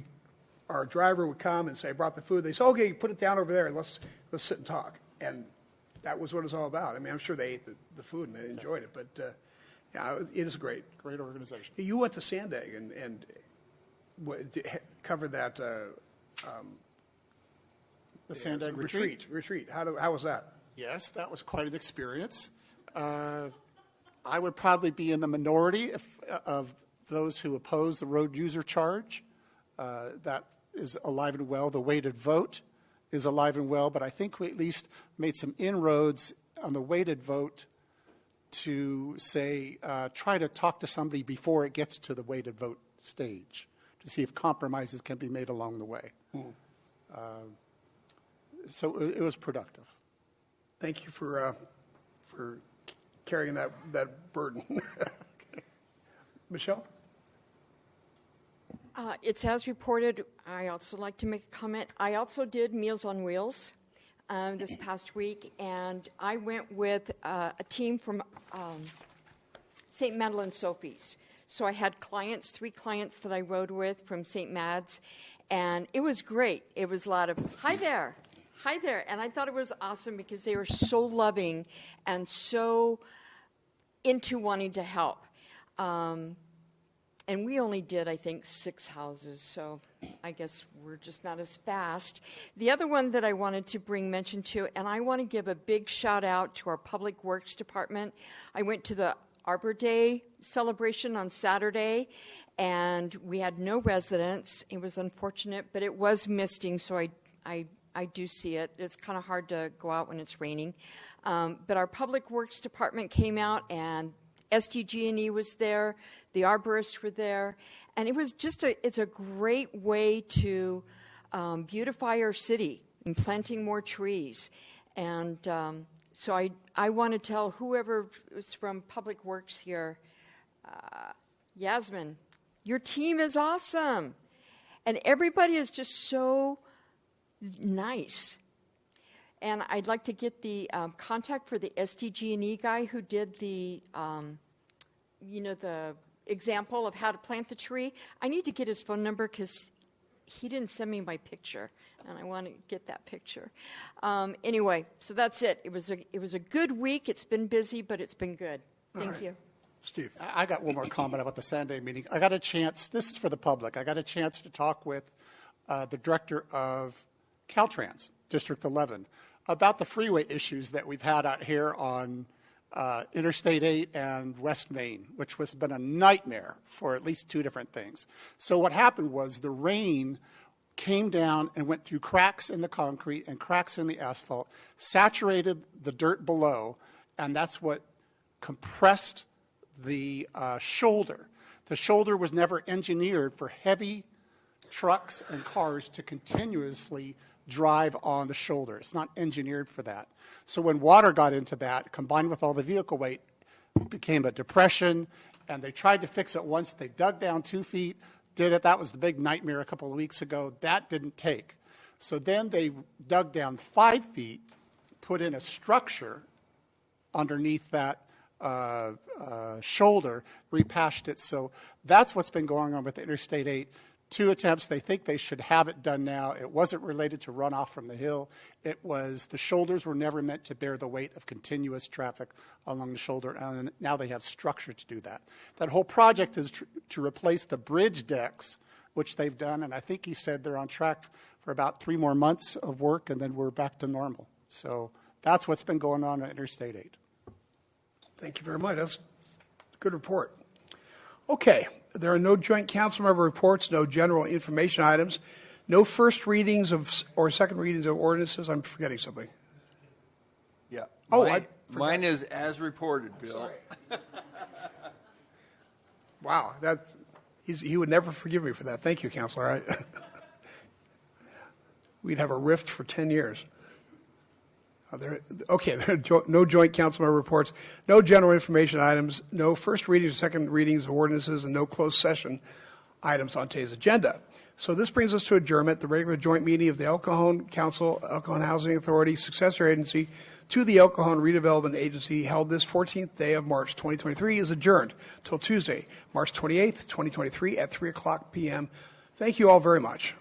our driver would come and say, "I brought the food." They say, "Okay, put it down over there, and let's sit and talk." And that was what it was all about. I mean, I'm sure they ate the food and they enjoyed it, but yeah, it is great. Great organization. You went to Sandag and covered that The Sandag Retreat. Retreat. How was that? Yes, that was quite an experience. I would probably be in the minority of those who oppose the road user charge. That is alive and well. The weighted vote is alive and well, but I think we at least made some inroads on the weighted vote to say, try to talk to somebody before it gets to the weighted vote stage to see if compromises can be made along the way. So it was productive. Thank you for carrying that burden. Michelle? It's as reported. I also like to make a comment. I also did Meals on Wheels this past week, and I went with a team from St. Madeleine Sophie's. So I had clients, 3 clients that I rode with from St. Mad's, and it was great. It was a lot of, hi there, and I thought it was awesome because they were so loving and so into wanting to help. And we only did, I think, 6 houses, so I guess we're just not as fast. The other one that I wanted to bring mention to, and I want to give a big shout out to our Public Works Department. I went to the Arbor Day celebration on Saturday, and we had no residents. It was unfortunate, but it was misting, so I do see it. It's kind of hard to go out when it's raining. But our Public Works Department came out, and SDG&E was there, the arborists were there, and it was just it's a great way to beautify our city and planting more trees. And so I want to tell whoever is from Public Works here, Yasmin, your team is awesome. And everybody is just so nice. And I'd like to get the contact for the SDG&E guy who did the, the example of how to plant the tree. I need to get his phone number because he didn't send me my picture, and I want to get that picture. Anyway, so that's it. It was a good week. It's been busy, but it's been good. Thank you. Steve. I got one more comment about the Sunday meeting. I got a chance, this is for the public, I got a chance to talk with the director of Caltrans, District 11, about the freeway issues that we've had out here on Interstate 8 and West Main, which has been a nightmare for at least two different things. So what happened was the rain came down and went through cracks in the concrete and cracks in the asphalt, saturated the dirt below, and that's what compressed the shoulder. The shoulder was never engineered for heavy trucks and cars to continuously drive on the shoulder. It's not engineered for that. So when water got into that, combined with all the vehicle weight, it became a depression, and they tried to fix it once. They dug down 2 feet, did it. That was the big nightmare a couple of weeks ago. That didn't take. So then they dug down 5 feet, put in a structure underneath that shoulder, repatched it. So that's what's been going on with Interstate 8. 2 attempts. They think they should have it done now. It wasn't related to runoff from the hill. It was the shoulders were never meant to bear the weight of continuous traffic along the shoulder, and now they have structure to do that. That whole project is to replace the bridge decks, which they've done, and I think he said they're on track for about 3 more months of work, and then we're back to normal. So that's what's been going on at Interstate 8. Thank you very much. That's a good report. Okay, there are no joint council member reports, no general information items, no first readings or second readings of ordinances. I'm forgetting something. Yeah. Oh, mine is as reported, Bill. Wow, he would never forgive me for that. Thank you, Counselor. We'd have a rift for 10 years. There are no joint council member reports, no general information items, no first readings or second readings of ordinances, and no closed session items on today's agenda. So this brings us to adjournment. The regular joint meeting of the El Cajon Council, El Cajon Housing Authority, successor agency to the El Cajon Redevelopment Agency, held this 14th day of March 2023, is adjourned till Tuesday, March 28th, 2023 at 3 o'clock p.m. Thank you all very much.